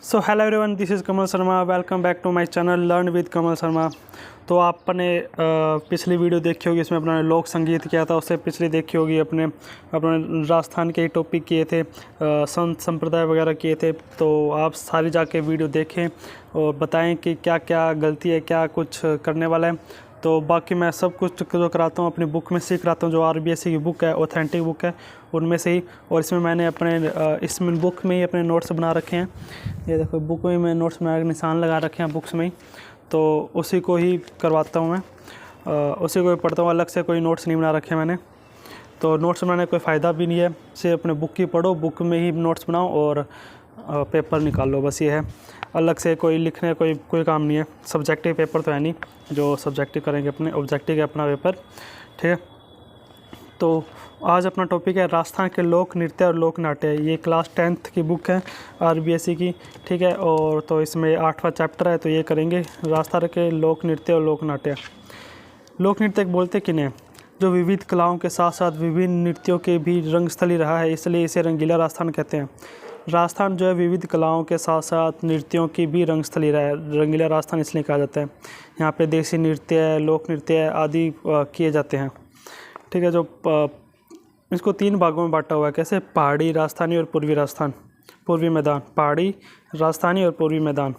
So hello everyone, this is Kamal Sharma. Welcome back to my channel learn with Kamal Sharma. तो आपने पिछली video देखी होगी, इसमें अपना लोक संगीत किया था। उससे पिछली देखी होगी अपने राजस्थान के टॉपिक किए थे, संत संप्रदाय वगैरह किए थे। तो आप सारी जाके वीडियो देखें और बताएं कि क्या क्या गलती है, क्या कुछ करने वाला है। तो बाकी मैं सब कुछ जो कराता हूँ अपनी बुक में से कराता हूँ, जो आरबीएससी की बुक है, ऑथेंटिक बुक है, उनमें से ही। और इसमें मैंने इसमें बुक में ही अपने नोट्स बना रखे हैं। ये देखो, बुक में मैं नोट्स बना के निशान लगा रखे हैं बुक्स में ही। तो उसी को ही करवाता हूँ मैं, उसी को ही पढ़ता हूँ। अलग से कोई नोट्स नहीं बना रखे मैंने। तो नोट्स बनाने कोई फ़ायदा भी नहीं है, सिर्फ अपने बुक ही पढ़ो, बुक में ही नोट्स बनाओ और पेपर निकाल लो, बस ये है। अलग से कोई लिखने कोई काम नहीं है। सब्जेक्टिव पेपर तो है नहीं जो सब्जेक्टिव करेंगे, अपने ऑब्जेक्टिव है अपना पेपर, ठीक है। तो आज अपना टॉपिक है राजस्थान के लोक नृत्य और लोक नाट्य। ये क्लास 10th की बुक है आरबीएससी की, ठीक है। और तो इसमें 8वां चैप्टर है, तो ये करेंगे राजस्थान के लोक नृत्य और लोक नाट्य। लोक नृत्य बोलते किन्हें? जो विविध कलाओं के साथ साथ विभिन्न नृत्यों के भी रंगस्थली रहा है, इसलिए इसे रंगीला राजस्थान कहते हैं। राजस्थान जो है विविध कलाओं के साथ साथ नृत्यों की भी रंगस्थली रहा है, रंगीला राजस्थान इसलिए कहा जाता है। यहाँ पे देसी नृत्य, लोक नृत्य आदि किए जाते हैं, ठीक है। जो इसको 3 भागों में बांटा हुआ है। कैसे? पहाड़ी, राजस्थानी और पूर्वी राजस्थान, पूर्वी मैदान। पहाड़ी, राजस्थानी और पूर्वी मैदान।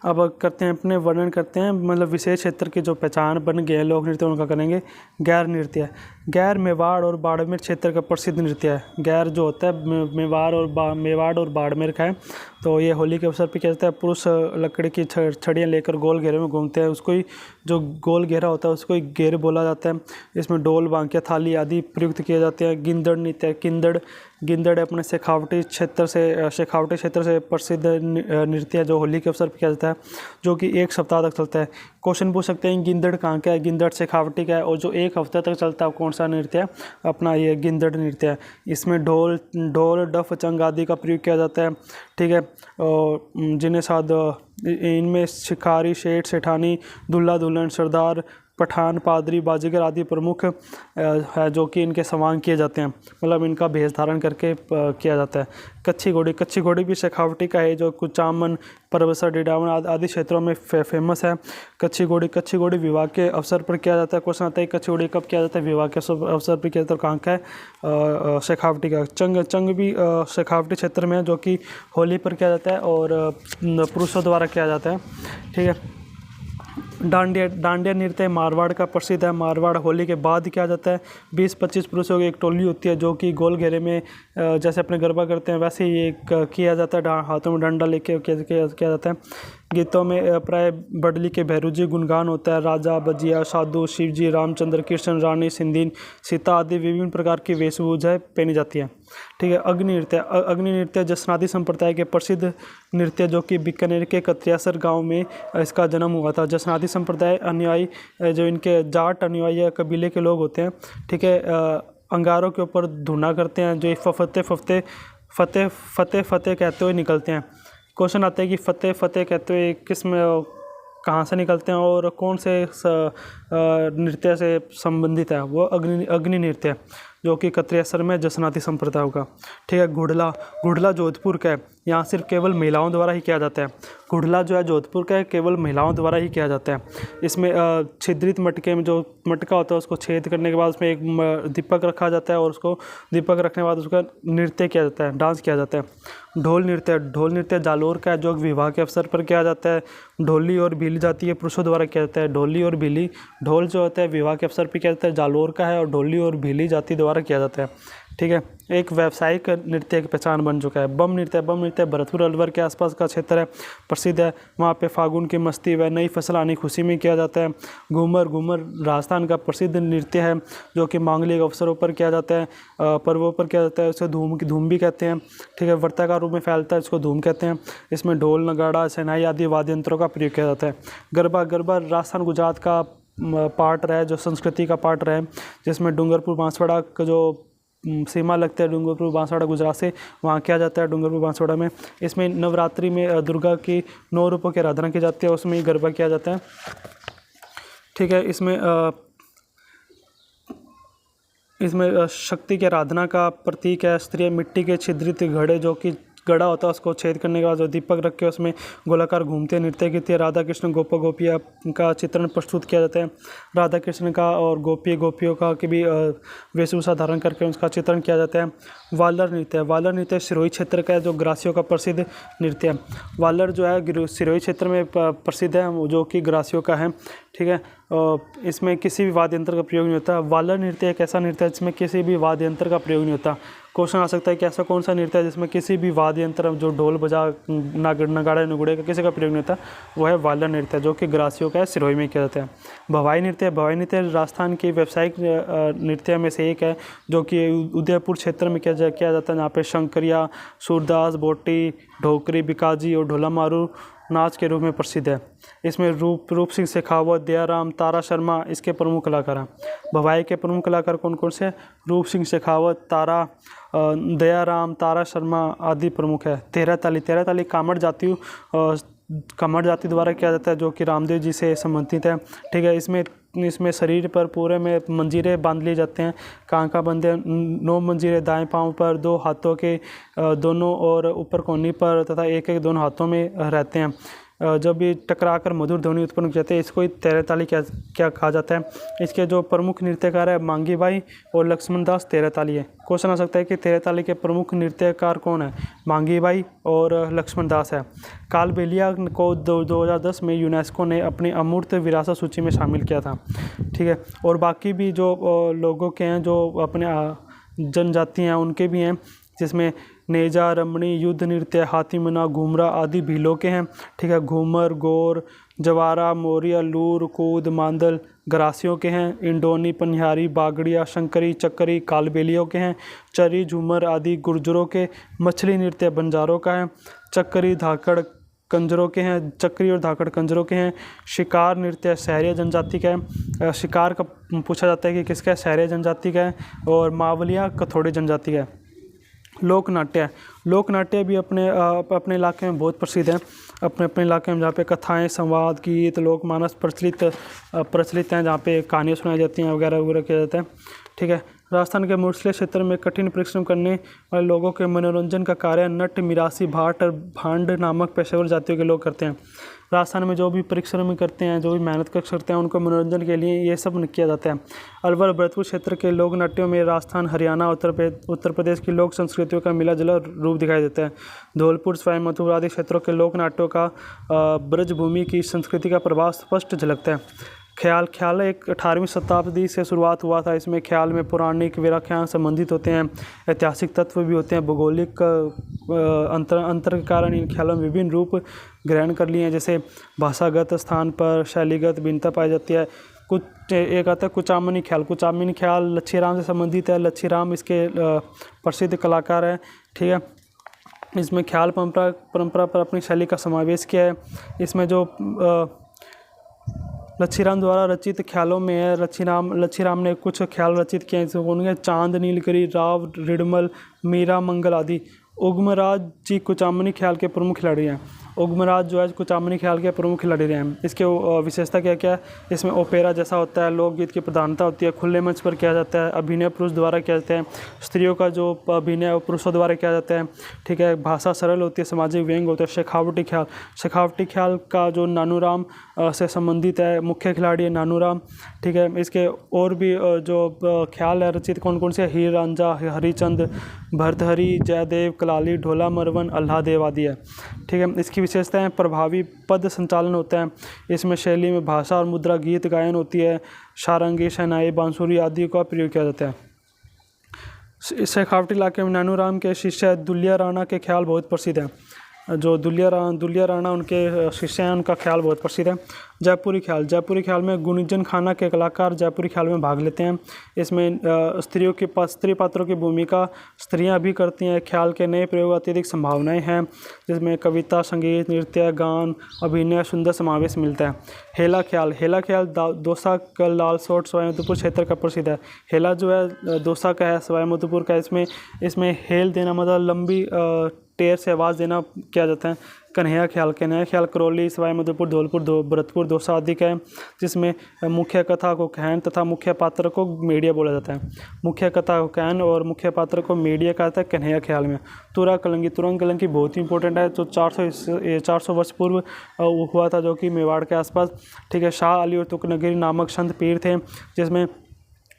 अब करते हैं अपने वर्णन करते हैं, मतलब विशेष क्षेत्र की जो पहचान बन गए हैं लोक नृत्य, उनका करेंगे। गैर नृत्य। गैर मेवाड़ और बाड़मेर क्षेत्र का प्रसिद्ध नृत्य है। गैर जो होता है मेवाड़ और बाड़मेर का है। तो ये होली के अवसर पर क्या जाता है, पुरुष लकड़ी की छड़ियाँ लेकर गोल घेरे में घूमते हैं। उसको ही जो गोल घेरा होता है उसको ही घेर बोला जाता है। इसमें ढोल, बांकिया, थाली आदि प्रयुक्त किए जाते हैं। गिंदड़ नृत्य। गिंदड़ अपने शेखावटी क्षेत्र से प्रसिद्ध नृत्य जो होली के अवसर पर किया जाता है, जो कि 1 सप्ताह तक चलता है। क्वेश्चन पूछ सकते हैं गिंदड़ कहाँ का है? गिंदड़ शेखावटी का है। और जो 1 हफ्ते तक चलता है कौन सा नृत्य है? अपना ये गिंदड़ नृत्य है। इसमें ढोल, डफ, चंग आदि का प्रयोग किया जाता है, ठीक है। और जिन्हें साथ इनमें शिकारी, सेठ, सेठानी, दूल्हा दुल्हन, सरदार, पठान, पादरी, बाजीगर आदि प्रमुख है, जो कि इनके सवांग किए जाते हैं, मतलब इनका भेष धारण करके किया जाता है। कच्ची घोड़ी भी शेखावटी का है, जो कुचामन, परबसर, डिडावन आदि क्षेत्रों में फेमस है। कच्ची घोड़ी विवाह के अवसर पर किया जाता है। क्वेश्चन आता है कच्ची घोड़ी कब किया जाता है? विवाह के अवसर पर किया जाता है। कहाँ का है? शेखावटी का। चंग भी शेखावटी क्षेत्र में है, जो कि होली पर किया जाता है और पुरुषों द्वारा किया जाता है, ठीक है। डांडिया नृत्य मारवाड़ का प्रसिद्ध है। मारवाड़ होली के बाद किया जाता है। 20-25 पुरुषों की एक टोली होती है, जो कि गोल घेरे में जैसे अपने गरबा करते हैं वैसे ही ये किया जाता है। हाथों में डंडा लेके किया जाता है। गीतों में प्राय बडली के भैरूजी गुणगान होता है। राजा, बजिया, साधु, शिवजी, रामचंद्र, कृष्ण, रानी, सिंधीन, सीता आदि विभिन्न प्रकार की वेशभूषाएं पहनी जाती हैं, ठीक है। अग्नि नृत्य जसनादी संप्रदाय के प्रसिद्ध नृत्य, जो कि बीकानेर के कत्रियासर गांव में इसका जन्म हुआ था। जसनादी संप्रदाय अनुयायी, जो इनके जाट अनुयायी या कबीले के लोग होते हैं, ठीक है, अंगारों के ऊपर धुना करते हैं, जो फतेह कहते हुए निकलते हैं। क्वेश्चन आता है कि फतेह कहते हुए किस में, कहाँ से निकलते हैं और कौन से नृत्य से संबंधित है? वो अग्नि नृत्य, जो कि कत्रियासर में जसनाती संप्रदाय होगा, ठीक है। घुड़ला जोधपुर का है। यहाँ सिर्फ केवल महिलाओं द्वारा ही किया जाता है। घुड़ला जो है जोधपुर का है, केवल महिलाओं द्वारा ही किया जाता है। इसमें छिद्रित मटके में जो मटका होता है उसको छेद करने के बाद उसमें एक दीपक रखा जाता है, और उसको दीपक रखने के बाद उसका नृत्य किया जाता है, डांस किया जाता है। ढोल नृत्य जालोर का है, जो विवाह के अवसर पर किया जाता है। ढोली और भीली जाति के पुरुषों द्वारा किया जाता है। ढोली और भीली, ढोल जो होता है विवाह के अवसर पर किया जाता है, जालोर का है, और ढोली और भीली जाति द्वारा किया जाता है, ठीक है। एक व्यावसायिक नृत्य की पहचान बन चुका है। बम नृत्य भरतपुर अलवर के आसपास का क्षेत्र है, प्रसिद्ध है। वहाँ पे फागुन की मस्ती व नई फसल आने की खुशी में किया जाता है। घूमर राजस्थान का प्रसिद्ध नृत्य है, जो कि मांगलिक अवसरों पर किया जाता है, पर्वों पर किया जाता है। उसे धूम भी कहते हैं, ठीक है। वर्ताकार रूप में फैलता है, इसको धूम कहते हैं। इसमें ढोल, नगाड़ा, शहनाई आदि वाद्य यंत्रों का प्रयोग किया जाता है। गरबा राजस्थान गुजरात का पार्ट रहा है, जो संस्कृति का पार्ट रहा है, जिसमें डूंगरपुर बांसवाड़ा का जो सीमा लगता है डूंगरपुर बांसवाड़ा गुजरात से, वहाँ किया जाता है डूंगरपुर बांसवाड़ा में। इसमें नवरात्रि में दुर्गा की 9 रूपों की आराधना की जाती है, उसमें ही गरबा किया जाता है, ठीक है। इसमें शक्ति की आराधना का प्रतीक है। स्त्रियाँ मिट्टी के छिद्रित घड़े, जो कि गड़ा होता है उसको छेद करने के बाद जो दीपक रख के उसमें गोलाकार घूमते नृत्य करती है। राधा कृष्ण गोपिया का चित्रण प्रस्तुत किया जाता है। राधा कृष्ण का और गोपियों का की भी वेशभूषा धारण करके उसका चित्रण किया जाता है। वालर नृत्य सिरोही क्षेत्र का है, जो ग्रासियों का प्रसिद्ध नृत्य है। वालर जो है सिरोही क्षेत्र में प्रसिद्ध है, जो कि ग्रासियों का है, ठीक है। इसमें किसी भी वाद्य यंत्र का प्रयोग नहीं होता। वालर नृत्य एक ऐसा नृत्य है जिसमें किसी भी वाद्य यंत्र का प्रयोग नहीं होता। क्वेश्चन आ सकता है कि ऐसा कौन सा नृत्य है जिसमें किसी भी वाद्य यंत्र, जो ढोल बजा नगाड़े नुगड़े का किसी का प्रयोग नहीं होता, वो है वालर नृत्य, जो कि ग्रासियों का है, सिरोही में किया जाता है। भवाई नृत्य राजस्थान की व्यावसायिक नृत्य में से एक है, जो कि उदयपुर क्षेत्र में किया जाता है, जहाँ पे शंकरिया, सूरदास, बोटी, ढोकरी, बिकाजी और ढोला मारू नाच के रूप में प्रसिद्ध है। इसमें रूप सिंह शेखावत, दयाराम, तारा शर्मा इसके प्रमुख कलाकार हैं। भवाई के प्रमुख कलाकार कौन कौन से? रूप सिंह शेखावत, दयाराम, तारा शर्मा आदि प्रमुख है। तेरह ताली कामड़ जाति द्वारा किया जाता है, जो कि रामदेव जी से संबंधित है, ठीक है। इसमें शरीर पर पूरे में मंजीरे बांध लिए जाते हैं। कहाँ बंधे हैं? 9 मंजीरे दाएं पांव पर, 2 हाथों के दोनों और ऊपर कोहनी पर तथा एक दोनों हाथों में रहते हैं। जब ये टकराकर मधुर ध्वनि उत्पन्न हो जाते हैं, इसको तेरह ताली क्या कहा जाता है। इसके जो प्रमुख नृत्यकार है मांगी बाई और लक्ष्मण दास तेरह ताली है। क्वेश्चन आ सकता है कि तेरह ताली के प्रमुख नृत्यकार कौन है? मांगी बाई और लक्ष्मण दास है। कालबेलिया को 2010 में यूनेस्को ने अपनी अमूर्त विरासत सूची में शामिल किया था, ठीक है। और बाकी भी जो लोगों के हैं, जो अपने जनजाति हैं, उनके भी हैं, जिसमें नेजा, रमणी, युद्ध नृत्य, हाथीमना, घूमरा आदि भीलों के हैं, ठीक है। घूमर, गौर, जवारा, मोरिया, लूर, कूद, मांदल ग्रासियों के हैं। इंडोनी, पनिहारी, बागड़िया, शंकरी, चक्करी कालबेलियों के हैं। चरी, झूमर आदि गुर्जरों के। मछली नृत्य बंजारों का है। चक्करी, धाकड़ कंजरों के हैं। चक्री और धाकड़ कंजरों के हैं। शिकार नृत्य सहरिया जनजाति का है। शिकार का पूछा जाता है कि किसका है? सहरिया जनजाति का है। और मावलिया कथोड़ी जनजाति का है। लोकनाट्य भी अपने इलाके में बहुत प्रसिद्ध हैं। अपने इलाके में जहाँ पे कथाएं, संवाद, गीत, लोकमानस प्रचलित हैं, जहाँ पे कहानियाँ सुनाई जाती हैं वगैरह किया जाता है, ठीक है। राजस्थान के मूर्छले क्षेत्र में कठिन परिश्रम करने वाले लोगों के मनोरंजन का कार्य नट, मिरासी, भाट और भांड नामक पेशेवर जातियों के लोग करते हैं। राजस्थान में जो भी परिश्रम करते हैं, जो भी मेहनत करते हैं, उनको मनोरंजन के लिए ये सब किया जाता है। अलवर भरतपुर क्षेत्र के लोक नाट्यों में राजस्थान, हरियाणा, उत्तर प्रदेश की लोक संस्कृतियों का मिला जुला रूप दिखाई देता है। धौलपुर, सवाई माधोपुर आदि क्षेत्रों के लोक नाट्यों का ब्रजभूमि की संस्कृति का प्रभाव स्पष्ट झलकता है। ख्याल एक 18वीं शताब्दी से शुरुआत हुआ था। इसमें ख्याल में पौराणिक व्याख्यान संबंधित होते हैं, ऐतिहासिक तत्व भी होते हैं। भौगोलिक अंतर के कारण इन ख्यालों में विभिन्न रूप ग्रहण कर लिए हैं, जैसे भाषागत स्थान पर शैलीगत भिन्नता पाई जाती है। एक आता है कुचामनी ख्याल लच्छीराम से संबंधित है। लच्छीराम इसके प्रसिद्ध कलाकार हैं, ठीक है। इसमें ख्याल परंपरा पर अपनी शैली का समावेश किया है। इसमें जो लच्छीराम द्वारा रचित ख्यालों में है, लच्छीराम ने कुछ ख्याल रचित किए हैं, उनके चांद, नीलगिरी, राव, रिडमल, मीरा मंगल आदि। उग्मराज जी कुचामनी ख्याल के प्रमुख खिलाड़ी हैं। उग्मराज जो है कुचामनी ख्याल के प्रमुख खिलाड़ी रहे हैं। इसके विशेषता क्या है? इसमें ओपेरा जैसा होता है, लोकगीत की प्रधानता होती है, खुले मंच पर किया जाता है, अभिनय पुरुष द्वारा किया जाता है, स्त्रियों का जो अभिनय पुरुषों द्वारा किया जाता है, ठीक है। भाषा सरल होती है, सामाजिक व्यंग होता है। शेखावटी ख्याल का जो नानूराम से संबंधित है, मुख्य खिलाड़ी है नानूराम, ठीक है। इसके और भी जो ख्याल है रचित कौन से? हीर रांझा, हरिचंद, भरतहरि, जयदेव, कलाली, ढोला मरवन, अल्लाहदेव आदि है, ठीक है। इसकी विशेषताएं प्रभावी पद संचालन होता है। इसमें शैली में भाषा और मुद्रा, गीत गायन होती है, सारंगी, शहनाई, बांसुरी आदि का प्रयोग किया जाता है। शेखावटी इलाके में नानूराम के शिष्य दुलिया राणा के ख्याल बहुत प्रसिद्ध है। जो दुलिया राणा उनके शिष्य हैं, उनका ख्याल बहुत प्रसिद्ध है। जयपुरी ख्याल में गुणिजन खाना के कलाकार जयपुरी ख्याल में भाग लेते हैं। इसमें स्त्री पात्रों की भूमिका स्त्रियां भी करती हैं। ख्याल के नए प्रयोग, अत्यधिक संभावनाएं हैं, जिसमें कविता, संगीत, नृत्य, गान, अभिनय, सुंदर समावेश मिलता है। हेला ख्याल दौसा, लालसोट, सवाई माधोपुर क्षेत्र का प्रसिद्ध है। हेला जो है दौसा का है, सवाई माधोपुर का। इसमें हेल देना मतलब लंबी टेर से आवाज़ देना किया जाता है। कन्हैया ख्याल करौली, सवाई माधोपुर, धौलपुर, भरतपुर, दौसा आदि का है, जिसमें मुख्य कथा को कहन तथा मुख्य पात्र को मेडिया बोला जाता है। मुख्य कथा को कहन और मुख्य पात्र को मेडिया कहा जाता है कन्हैया ख्याल में। तुरंग कलंगी बहुत ही इंपॉर्टेंट है, जो 400 वर्ष पूर्व हुआ था, जो कि मेवाड़ के आसपास, ठीक है। शाह अली और तुकनगीर नामक संत पीर थे, जिसमें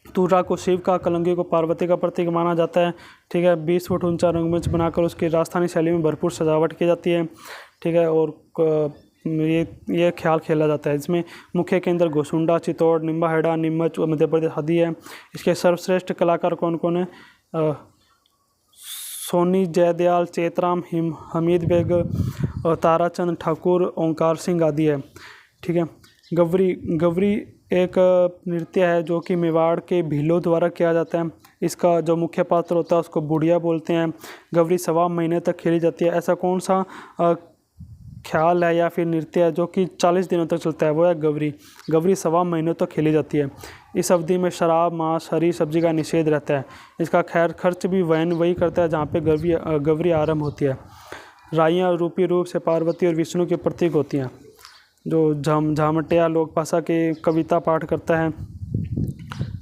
तुरा को शिव का, कलंगी को पार्वती का प्रतीक माना जाता है, ठीक है। 20 फुट ऊंचा रंगमंच बनाकर उसकी राजस्थानी शैली में भरपूर सजावट की जाती है, ठीक है। और ये ख्याल खेला जाता है। इसमें मुख्य केंद्र घोसुंडा, चित्तौड़, निम्बाहेड़ा, नीमच और मध्य प्रदेश आदि है। इसके सर्वश्रेष्ठ कलाकार कौन कौन है? सोनी जयदयाल, चेतराम, हमीद बेग, ताराचंद ठाकुर, ओंकार सिंह आदि है, ठीक है। गवरी एक नृत्य है जो कि मेवाड़ के भीलों द्वारा किया जाता है। इसका जो मुख्य पात्र होता है उसको बुढ़िया बोलते हैं। गवरी 1.25 महीने तक खेली जाती है। ऐसा कौन सा ख्याल है या फिर नृत्य है जो कि 40 दिनों तक चलता है? वो है गवरी। 1.25 महीनों तक खेली जाती है। इस अवधि में शराब, मांस, हरी सब्जी का निषेध रहता है। इसका खर्च भी वही करता है जहाँ पे गवरी आरंभ होती है। राइयाँ रूपी रूप से पार्वती और विष्णु के प्रतीक होती हैं। जो झामटिया लोक भाषा की कविता पाठ करता है,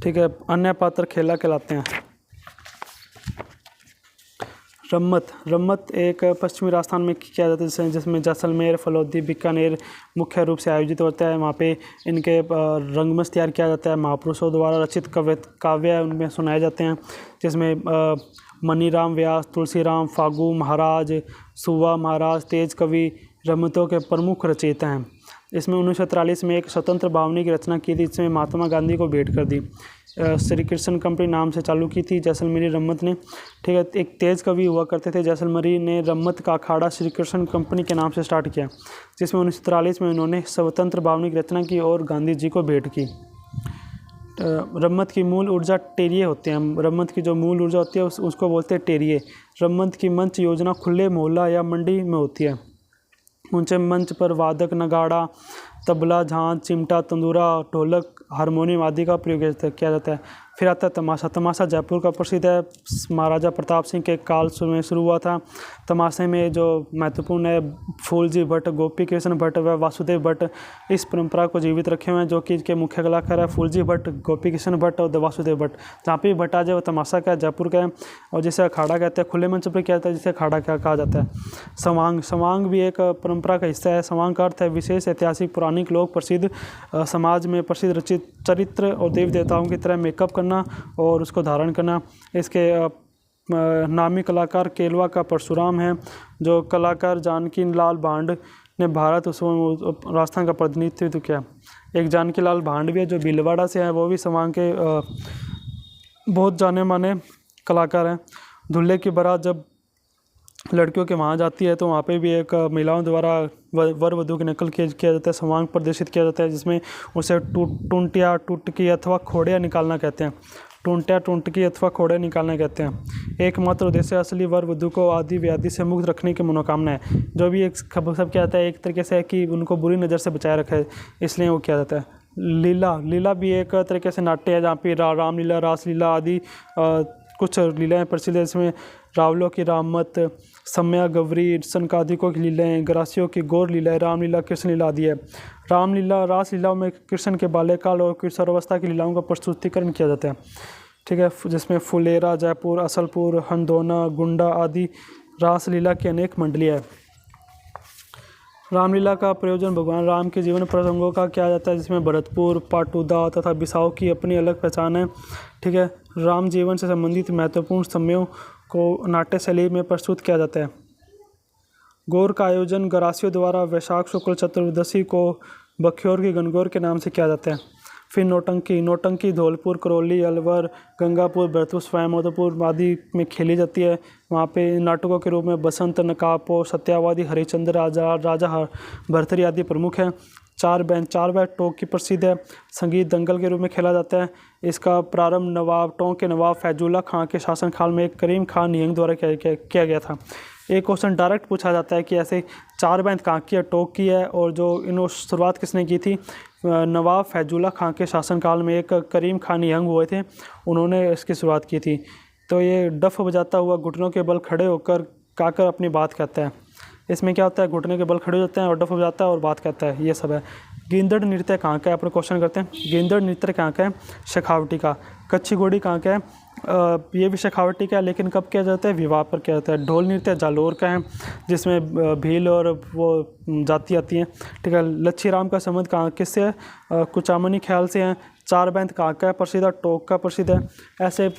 ठीक है। अन्य पात्र खेला कहलाते हैं। रम्मत एक पश्चिमी राजस्थान में किया जाता है, जिसमें जैसलमेर, फलौदी, बीकानेर मुख्य रूप से आयोजित होता है। वहाँ पे इनके रंगमंच तैयार किया जाता है। महापुरुषों द्वारा रचित काव्य उनमें सुनाए जाते हैं, जिसमें मनीराम व्यास, तुलसीराम, फागू महाराज, सुवा महाराज, तेज कवि रम्मतों के प्रमुख रचयिता हैं। इसमें 1943 में एक स्वतंत्र बावनी की रचना की थी, जिसमें महात्मा गांधी को भेंट कर दी। श्री कृष्ण कंपनी नाम से चालू की थी जैसलमेरी रम्मत ने, ठीक है। एक तेज कवि हुआ करते थे जैसलमेरी ने रम्मत का अखाड़ा श्री कृष्ण कंपनी के नाम से स्टार्ट किया, जिसमें 1943 में उन्होंने स्वतंत्र बावनी की रचना की और गांधी जी को भेंट की। रम्मत की मूल ऊर्जा टेरिये होते हैं। रम्मत की जो मूल ऊर्जा होती है उसको बोलते हैं टेरिये। रम्मत की मंच योजना खुले मोहल्ला या मंडी में होती है। ऊंचे मंच पर वादक, नगाड़ा, तबला, झांझ, चिमटा, तंदूरा, ढोलक, हारमोनियम आदि का प्रयोग किया जाता है। फिर आता है तमाशा। तमाशा जयपुर का प्रसिद्ध है, महाराजा प्रताप सिंह के काल में शुरू हुआ था। तमाशे में जो महत्वपूर्ण है फूलजी भट्ट, गोपी कृष्ण भट्ट व वासुदेव भट्ट इस परंपरा को जीवित रखे हुए हैं, जो कि इसके मुख्य कलाकार है फूलजी भट्ट, गोपी कृष्ण भट्ट और वासुदेव भट्ट। जहाँ पे भी भट्ट आ जाए वो तमाशा का जयपुर का है, और जिसे अखाड़ा कहते हैं, खुले मंच पर किया जाता है, जिसे अखाड़ा कहा जाता है। सवांग भी एक परंपरा का हिस्सा है। सवांग का अर्थ है विशेष ऐतिहासिक पौराणिक लोक प्रसिद्ध समाज में प्रसिद्ध रचित चरित्र और देवी देवताओं की तरह मेकअप करना और उसको धारण करना। इसके नामी कलाकार केलवा का परशुराम है। जो कलाकार जानकी लाल भांड ने भारत उत्सव में राजस्थान का प्रतिनिधित्व किया। एक जानकी लाल भांड भी है जो भीलवाड़ा से है, वो भी सवांग के बहुत जाने माने कलाकार हैं। दूल्हे की बारात जब लड़कियों के वहाँ जाती है तो वहाँ पे भी एक महिलाओं द्वारा वर वधू की नकल किया जाता है, सवांग प्रदर्शित किया जाता है, जिसमें उसे टुंटिया, टुटकी अथवा खोड़िया निकालना कहते हैं। टुंटिया, टुंटकी अथवा खोड़े निकालना कहते हैं। एकमात्र उद्देश्य असली वर वधू को आदि व्याधि से मुक्त रखने की मनोकामना है। जो भी एक सब क्या जाता है एक तरीके से है कि उनको बुरी नज़र से बचाए रखे, इसलिए वो किया जाता है। लीला भी एक तरीके से नाट्य है, जहाँ पे रामलीला, रासलीला आदि कुछ लीलाएँ प्रसिद्ध है। इसमें रावलों की राममत, सम्या गौरी, सनकादिकों की लीलाएँ, ग्रासियों की गौर लीलाएँ, रामलीला, कृष्ण लीला आदि है। रामलीला, रासलीलाओं में कृष्ण के बाल्यकाल और किशोरावस्था की लीलाओं का प्रस्तुतिकरण किया जाता है, ठीक है, जिसमें फुलेरा, जयपुर, असलपुर, हंदोना, गुंडा आदि रासलीला की अनेक मंडलियाँ है। रामलीला का प्रयोजन भगवान राम के जीवन प्रसंगों का किया जाता है, जिसमें भरतपुर, पाटुदा तथा बिसाऊ की अपनी अलग पहचान है, ठीक है। राम जीवन से संबंधित महत्वपूर्ण समयों को नाट्य शैली में प्रस्तुत किया जाता है। गौर का आयोजन गरासियों द्वारा वैशाख शुक्ल चतुर्दशी को बख्योर की गणगौर के नाम से किया जाता है। फिर नौटंकी धौलपुर, करौली, अलवर, गंगापुर, भरतपुर, सवाई माधोपुर आदि में खेली जाती है। वहाँ पे नाटकों के रूप में बसंत, नकाबपोश, सत्यावादी, हरिश्चंद्र, राजा भरथरी आदि प्रमुख हैं। चार बैंड टोंक की प्रसिद्ध है। संगीत दंगल के रूप में खेला जाता है। इसका प्रारंभ टोंक के नवाब फैजुल्ला खां के शासनकाल में करीम खान निहंग द्वारा किया गया था। एक क्वेश्चन डायरेक्ट पूछा जाता है कि ऐसे चार बैंड कहाँ की है, टोंक की है, और जो इन्होंने शुरुआत किसने की थी? नवाब फैजुल्ला खां के शासनकाल में एक करीम खान निहंग हुए थे, उन्होंने इसकी शुरुआत की थी। तो ये डफ बजाता हुआ घुटनों के बल खड़े होकर गाकर अपनी बात कहता है। इसमें क्या होता है, घुटने के बल खड़े हो जाते हैं और डफ हो जाता है और बात कहता है, ये सब है। गेंदड़ नृत्य कहाँ का है, अपने क्वेश्चन करते हैं। गेंदड़ नृत्य कहाँ का है, शेखावटी का। कच्ची घोड़ी कहाँ का है, ये भी शेखावटी का है, लेकिन कब किया जाता है, विवाह पर किया जाता है। ढोल नृत्य जालोर का है, जिसमें भील और वो जाति आती हैं, ठीक है। लच्छी राम का संबंध कहाँ किससे है, कुचामनी ख्याल से है। चार बैंत कहाँ का है प्रसिद्ध है, टोक का प्रसिद्ध है। ऐसे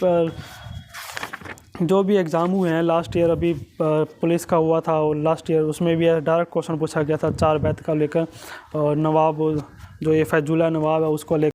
जो भी एग्ज़ाम हुए हैं लास्ट ईयर, अभी पुलिस का हुआ था और लास्ट ईयर, उसमें भी डायरेक्ट क्वेश्चन पूछा गया था चार बैंत का लेकर, और नवाब जो ये फैजुल्ला नवाब है उसको लेकर।